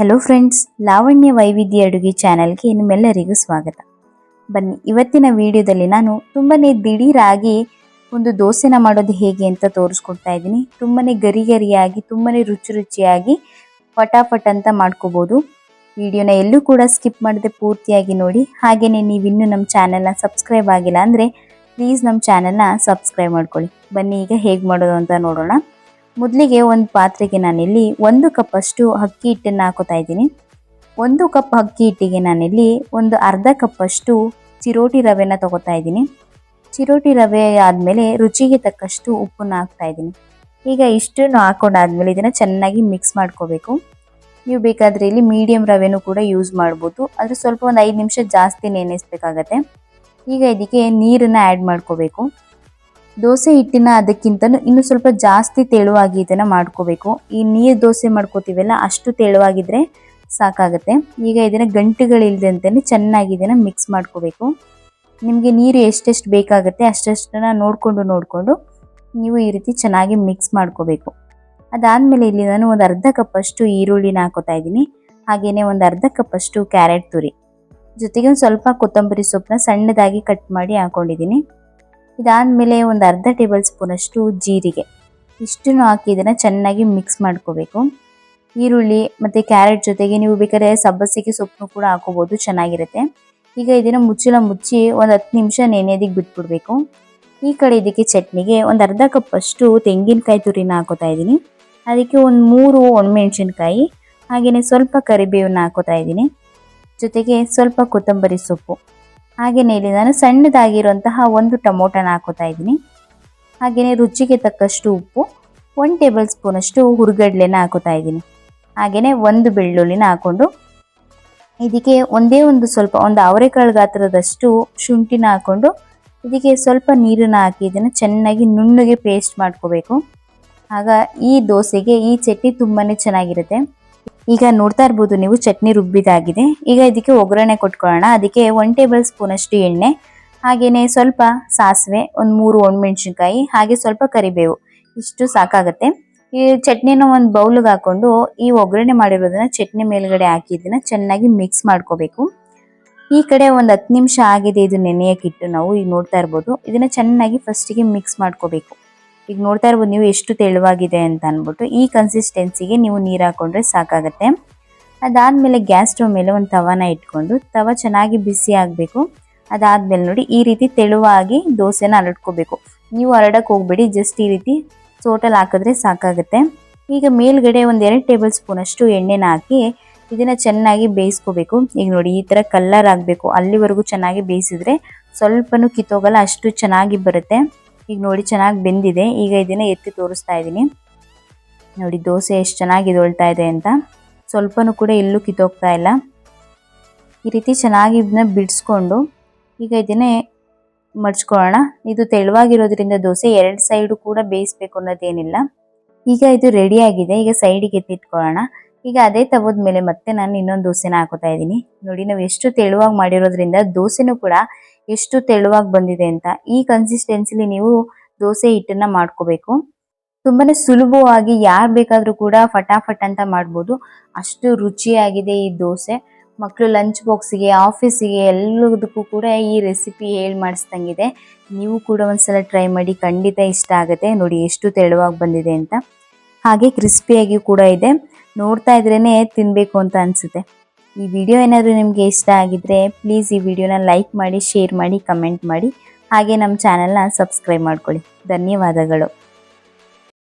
Hello friends, Lavanya ವೈವಿಧ್ಯ ಅಡುಗೆ ಚಾನೆಲ್ಗೆ ನಿಮ್ಮೆಲ್ಲರಿಗೂ ಸ್ವಾಗತ. ಬನ್ನಿ, ಇವತ್ತಿನ ವಿಡಿಯೋದಲ್ಲಿ ನಾನು ತುಂಬಾನೇ ದಿಢೀರಾಗಿ ಒಂದು ದೋಸೆನ ಮಾಡೋದು ಹೇಗೆ ಅಂತ ತೋರಿಸ್ಕೊಡ್ತಾ ಇದ್ದೀನಿ. ತುಂಬಾನೇ ಗರಿ ಗರಿಯಾಗಿ, ತುಂಬಾನೇ ರುಚಿ ರುಚಿಯಾಗಿ ಫಟಾಫಟ್ ಅಂತ ಮಾಡ್ಕೋಬಹುದು. ವಿಡಿಯೋನ ಎಲ್ಲೂ ಕೂಡ ಸ್ಕಿಪ್ ಮಾಡದೆ ಪೂರ್ತಿಯಾಗಿ ನೋಡಿ. ಹಾಗೇನೆ ನೀವಿನ್ನೂ ನಮ್ಮ ಚಾನೆಲ್ನ ಸಬ್ಸ್ಕ್ರೈಬ್ ಆಗಿಲ್ಲ ಅಂದರೆ ಪ್ಲೀಸ್ ನಮ್ಮ ಚಾನೆಲ್ನ ಸಬ್ಸ್ಕ್ರೈಬ್ ಮಾಡ್ಕೊಳ್ಳಿ. ಬನ್ನಿ ಈಗ ಹೇಗೆ ಮಾಡೋದು ಅಂತ ನೋಡೋಣ. ಮೊದಲಿಗೆ ಒಂದು ಪಾತ್ರೆಗೆ ನಾನಿಲ್ಲಿ 1 ಕಪ್ ಅಷ್ಟು ಅಕ್ಕಿ ಹಿಟ್ಟನ್ನು ಹಾಕೋತಾ ಇದ್ದೀನಿ. 1 ಕಪ್ ಅಕ್ಕಿ ಹಿಟ್ಟಿಗೆ ನಾನಿಲ್ಲಿ ಒಂದು ಅರ್ಧ ಕಪ್ ಅಷ್ಟು ಚಿರೋಟಿ ರವೆನ ತಗೋತಾ ಇದ್ದೀನಿ. ಚಿರೋಟಿ ರವೆ ಆದಮೇಲೆ ರುಚಿಗೆ ತಕ್ಕಷ್ಟು ಉಪ್ಪನ್ನು ಹಾಕ್ತಾ ಇದ್ದೀನಿ. ಈಗ ಇಷ್ಟನ್ನು ಹಾಕೊಂಡಾದ್ಮೇಲೆ ಇದನ್ನು ಚೆನ್ನಾಗಿ ಮಿಕ್ಸ್ ಮಾಡ್ಕೋಬೇಕು. ನೀವು ಬೇಕಾದರೆ ಇಲ್ಲಿ ಮೀಡಿಯಂ ರವೆನೂ ಕೂಡ ಯೂಸ್ ಮಾಡ್ಬೋದು, ಆದರೆ ಸ್ವಲ್ಪ ಒಂದು 5 ನಿಮಿಷ ಜಾಸ್ತಿ ನೆನೆಸ್ಬೇಕಾಗತ್ತೆ. ಈಗ ಇದಕ್ಕೆ ನೀರನ್ನು ಆ್ಯಡ್ ಮಾಡ್ಕೋಬೇಕು. ದೋಸೆ ಹಿಟ್ಟಿನ ಅದಕ್ಕಿಂತಲೂ ಇನ್ನೂ ಸ್ವಲ್ಪ ಜಾಸ್ತಿ ತೆಳುವಾಗಿ ಇದನ್ನು ಮಾಡ್ಕೋಬೇಕು. ಈ ನೀರು ದೋಸೆ ಮಾಡ್ಕೋತೀವಲ್ಲ, ಅಷ್ಟು ತೆಳುವಾಗಿದ್ರೆ ಸಾಕಾಗುತ್ತೆ. ಈಗ ಇದನ್ನು ಗಂಟುಗಳಿಲ್ದಂತೆ ಚೆನ್ನಾಗಿ ಇದನ್ನು ಮಿಕ್ಸ್ ಮಾಡ್ಕೋಬೇಕು. ನಿಮಗೆ ನೀರು ಎಷ್ಟೆಷ್ಟು ಬೇಕಾಗುತ್ತೆ ಅಷ್ಟನ್ನು ನೋಡಿಕೊಂಡು ನೀವು ಈ ರೀತಿ ಚೆನ್ನಾಗಿ ಮಿಕ್ಸ್ ಮಾಡ್ಕೋಬೇಕು. ಅದಾದಮೇಲೆ ಇಲ್ಲಿ ನಾನು ಒಂದು ಅರ್ಧ ಕಪ್ ಅಷ್ಟು ಈರುಳ್ಳಿನ ಹಾಕೋತಾ ಇದ್ದೀನಿ. ಹಾಗೆಯೇ ಒಂದು ಅರ್ಧ ಕಪ್ ಅಷ್ಟು ಕ್ಯಾರೆಟ್ ತುರಿ, ಜೊತೆಗೆ ಒಂದು ಸ್ವಲ್ಪ ಕೊತ್ತಂಬರಿ ಸೊಪ್ಪನ್ನ ಸಣ್ಣದಾಗಿ ಕಟ್ ಮಾಡಿ ಹಾಕೊಂಡಿದ್ದೀನಿ. ಇದಾದಮೇಲೆ ಒಂದು ಅರ್ಧ ಟೇಬಲ್ ಸ್ಪೂನ್ ಅಷ್ಟು ಜೀರಿಗೆ, ಇಷ್ಟನ್ನು ಹಾಕಿ ಇದನ್ನು ಚೆನ್ನಾಗಿ ಮಿಕ್ಸ್ ಮಾಡ್ಕೋಬೇಕು. ಈರುಳ್ಳಿ ಮತ್ತು ಕ್ಯಾರೆಟ್ ಜೊತೆಗೆ ನೀವು ಬೇಕಾದ್ರೆ ಸಬ್ಬಸಿಗೆ ಸೊಪ್ಪನ್ನು ಕೂಡ ಹಾಕೋಬೋದು, ಚೆನ್ನಾಗಿರುತ್ತೆ. ಈಗ ಇದನ್ನು ಮುಚ್ಚಿ ಒಂದು 10 ನಿಮಿಷ ನೆನೆಯೋದಕ್ಕೆ ಬಿಟ್ಬಿಡ್ಬೇಕು. ಈ ಕಡೆ ಇದಕ್ಕೆ ಚಟ್ನಿಗೆ ಒಂದು ಅರ್ಧ ಕಪ್ ಅಷ್ಟು ತೆಂಗಿನಕಾಯಿ ತುರಿನ ಹಾಕೋತಾ ಇದ್ದೀನಿ. ಅದಕ್ಕೆ ಒಂದು 3 ಒಣಮೆಣಸಿನ್ಕಾಯಿ, ಹಾಗೆಯೇ ಸ್ವಲ್ಪ ಕರಿಬೇವನ್ನ ಹಾಕೋತಾ ಇದ್ದೀನಿ. ಜೊತೆಗೆ ಸ್ವಲ್ಪ ಕೊತ್ತಂಬರಿ ಸೊಪ್ಪು, ಹಾಗೆಯೇ ಇಲ್ಲಿ ನಾನು ಸಣ್ಣದಾಗಿರುವಂತಹ ಒಂದು ಟೊಮೊಟೊನ ಹಾಕೋತಾ ಇದ್ದೀನಿ. ಹಾಗೆಯೇ ರುಚಿಗೆ ತಕ್ಕಷ್ಟು ಉಪ್ಪು, 1 ಟೇಬಲ್ ಸ್ಪೂನ್ ಅಷ್ಟು ಹುರಿಗಡಲೆನ ಹಾಕೋತಾ ಇದ್ದೀನಿ. ಹಾಗೆಯೇ ಒಂದು ಬೆಳ್ಳುಳ್ಳಿನ ಹಾಕೊಂಡು ಇದಕ್ಕೆ ಸ್ವಲ್ಪ ಒಂದು ಅವರೆಕಾಳು ಗಾತ್ರದಷ್ಟು ಶುಂಠಿನ ಹಾಕೊಂಡು ಇದಕ್ಕೆ ಸ್ವಲ್ಪ ನೀರನ್ನು ಹಾಕಿ ಇದನ್ನು ಚೆನ್ನಾಗಿ ನುಣ್ಣಗೆ ಪೇಸ್ಟ್ ಮಾಡ್ಕೋಬೇಕು. ಆಗ ಈ ದೋಸೆಗೆ ಈ ಚಟ್ನಿ ತುಂಬಾ ಚೆನ್ನಾಗಿರುತ್ತೆ. ಈಗ ನೋಡ್ತಾ ಇರ್ಬೋದು ನೀವು, ಚಟ್ನಿ ರುಬ್ಬಿದಾಗಿದೆ. ಈಗ ಇದಕ್ಕೆ ಒಗ್ಗರಣೆ ಕೊಟ್ಕೊಳ್ಳೋಣ. ಅದಕ್ಕೆ 1 ಟೇಬಲ್ ಸ್ಪೂನ್ ಅಷ್ಟು ಎಣ್ಣೆ, ಹಾಗೆಯೇ ಸ್ವಲ್ಪ ಸಾಸಿವೆ, ಒಂದು 3 ಒಣಮೆಣಸಿನ್ಕಾಯಿ, ಹಾಗೆ ಸ್ವಲ್ಪ ಕರಿಬೇವು, ಇಷ್ಟು ಸಾಕಾಗುತ್ತೆ. ಈ ಚಟ್ನಿನ ಒಂದು ಬೌಲ್ಗೆ ಹಾಕೊಂಡು ಈ ಒಗ್ಗರಣೆ ಮಾಡಿರೋದನ್ನ ಚಟ್ನಿ ಮೇಲ್ಗಡೆ ಹಾಕಿ ಇದನ್ನ ಚೆನ್ನಾಗಿ ಮಿಕ್ಸ್ ಮಾಡ್ಕೋಬೇಕು. ಈ ಕಡೆ ಒಂದು 10 ನಿಮಿಷ ಆಗಿದೆ ಇದು ನೆನೆಯಕ್ಕಿಟ್ಟು. ನಾವು ಈಗ ನೋಡ್ತಾ ಇರ್ಬೋದು, ಇದನ್ನ ಚೆನ್ನಾಗಿ ಫಸ್ಟಿಗೆ ಮಿಕ್ಸ್ ಮಾಡ್ಕೋಬೇಕು. ಈಗ ನೋಡ್ತಾ ಇರ್ಬೋದು ನೀವು ಎಷ್ಟು ತೆಳುವಾಗಿದೆ ಅಂತ ಅಂದ್ಬಿಟ್ಟು. ಈ ಕನ್ಸಿಸ್ಟೆನ್ಸಿಗೆ ನೀವು ನೀರು ಹಾಕೊಂಡ್ರೆ ಸಾಕಾಗತ್ತೆ. ಅದಾದಮೇಲೆ ಗ್ಯಾಸ್ ಸ್ಟವ್ ಮೇಲೆ ಒಂದು ತವಾನ ಇಟ್ಕೊಂಡು ತವ ಚೆನ್ನಾಗಿ ಬಿಸಿ ಆಗಬೇಕು. ಅದಾದಮೇಲೆ ನೋಡಿ ಈ ರೀತಿ ತೆಳುವಾಗಿ ದೋಸೆನ ಹರಡ್ಕೋಬೇಕು. ನೀವು ಹರಡಕ್ಕೆ ಹೋಗ್ಬೇಡಿ, ಜಸ್ಟ್ ಈ ರೀತಿ ಸೋಟಲ್ಲಿ ಹಾಕಿದ್ರೆ ಸಾಕಾಗುತ್ತೆ. ಈಗ ಮೇಲ್ಗಡೆ ಒಂದು 2 ಟೇಬಲ್ ಸ್ಪೂನ್ ಅಷ್ಟು ಎಣ್ಣೆನ ಹಾಕಿ ಇದನ್ನು ಚೆನ್ನಾಗಿ ಬೇಯಿಸ್ಕೋಬೇಕು. ಈಗ ನೋಡಿ ಈ ಥರ ಕಲರ್ ಆಗಬೇಕು, ಅಲ್ಲಿವರೆಗೂ ಚೆನ್ನಾಗಿ ಬೇಯಿಸಿದ್ರೆ ಸ್ವಲ್ಪನೂ ಕಿತ್ತೋಗಲ್ಲ, ಅಷ್ಟು ಚೆನ್ನಾಗಿ ಬರುತ್ತೆ. ಈಗ ನೋಡಿ ಚೆನ್ನಾಗಿ ಬೆಂದಿದೆ. ಈಗ ಇದನ್ನು ಎತ್ತಿ ತೋರಿಸ್ತಾ ಇದ್ದೀನಿ. ನೋಡಿ ದೋಸೆ ಎಷ್ಟು ಚೆನ್ನಾಗಿ ಇದೊಳ್ತಾ ಇದೆ ಅಂತ, ಸ್ವಲ್ಪನೂ ಕೂಡ ಎಲ್ಲೂ ಕಿತ್ತೋಗ್ತಾ ಇಲ್ಲ. ಈ ರೀತಿ ಚೆನ್ನಾಗಿ ಇದನ್ನ ಬಿಡಿಸ್ಕೊಂಡು ಈಗ ಇದನ್ನೇ ಮಡ್ಚ್ಕೊಳ್ಳೋಣ. ಇದು ತೆಳುವಾಗಿರೋದ್ರಿಂದ ದೋಸೆ 2 ಸೈಡು ಕೂಡ ಬೇಯಿಸ್ಬೇಕು ಅನ್ನೋದೇನಿಲ್ಲ. ಈಗ ಇದು ರೆಡಿ ಆಗಿದೆ. ಈಗ ಸೈಡಿಗೆ ಎತ್ತಿಟ್ಕೊಳ್ಳೋಣ. ಈಗ ಅದೇ ತವದ ಮೇಲೆ ಮತ್ತೆ ನಾನು ಇನ್ನೊಂದು ದೋಸೆನ ಹಾಕೋತಾ ಇದ್ದೀನಿ. ನೋಡಿ ನಾವು ಎಷ್ಟು ತೆಳುವಾಗಿ ಮಾಡಿರೋದ್ರಿಂದ ದೋಸೆನೂ ಕೂಡ ಎಷ್ಟು ತೆಳುವಾಗಿ ಬಂದಿದೆ ಅಂತ. ಈ ಕನ್ಸಿಸ್ಟೆನ್ಸಿಲಿ ನೀವು ದೋಸೆ ಹಿಟ್ಟನ್ನ ಮಾಡ್ಕೋಬೇಕು. ತುಂಬಾನೇ ಸುಲಭವಾಗಿ ಯಾರು ಬೇಕಾದರೂ ಕೂಡ ಫಟಾಫಟ್ ಅಂತ ಮಾಡ್ಬೋದು. ಅಷ್ಟು ರುಚಿಯಾಗಿದೆ ಈ ದೋಸೆ. ಮಕ್ಕಳು ಲಂಚ್ ಬಾಕ್ಸಿಗೆ, ಆಫೀಸಿಗೆ ಎಲ್ಲದಕ್ಕೂ ಕೂಡ ಈ ರೆಸಿಪಿ ಹೇಳಿ ಮಾಡಿಸ್ದಂಗಿದೆ. ನೀವು ಕೂಡ ಒಂದ್ಸಲ ಟ್ರೈ ಮಾಡಿ, ಖಂಡಿತ ಇಷ್ಟ ಆಗುತ್ತೆ. ನೋಡಿ ಎಷ್ಟು ತೆಳುವಾಗಿ ಬಂದಿದೆ ಅಂತ, ಹಾಗೆ ಕ್ರಿಸ್ಪಿಯಾಗಿ ಕೂಡ ಇದೆ. ನೋಡ್ತಾ ಇದ್ರೇ ತಿನ್ನಬೇಕು ಅಂತ ಅನಿಸುತ್ತೆ. ಈ ವಿಡಿಯೋ ಏನಾದರೂ ನಿಮಗೆ ಇಷ್ಟ ಆಗಿದ್ರೆ ಪ್ಲೀಸ್ ಈ ವಿಡಿಯೋನ ಲೈಕ್ ಮಾಡಿ, ಶೇರ್ ಮಾಡಿ, ಕಮೆಂಟ್ ಮಾಡಿ, ಹಾಗೆ ನಮ್ಮ ಚಾನೆಲ್ನ ಸಬ್ಸ್ಕ್ರೈಬ್ ಮಾಡ್ಕೊಳ್ಳಿ. ಧನ್ಯವಾದಗಳು.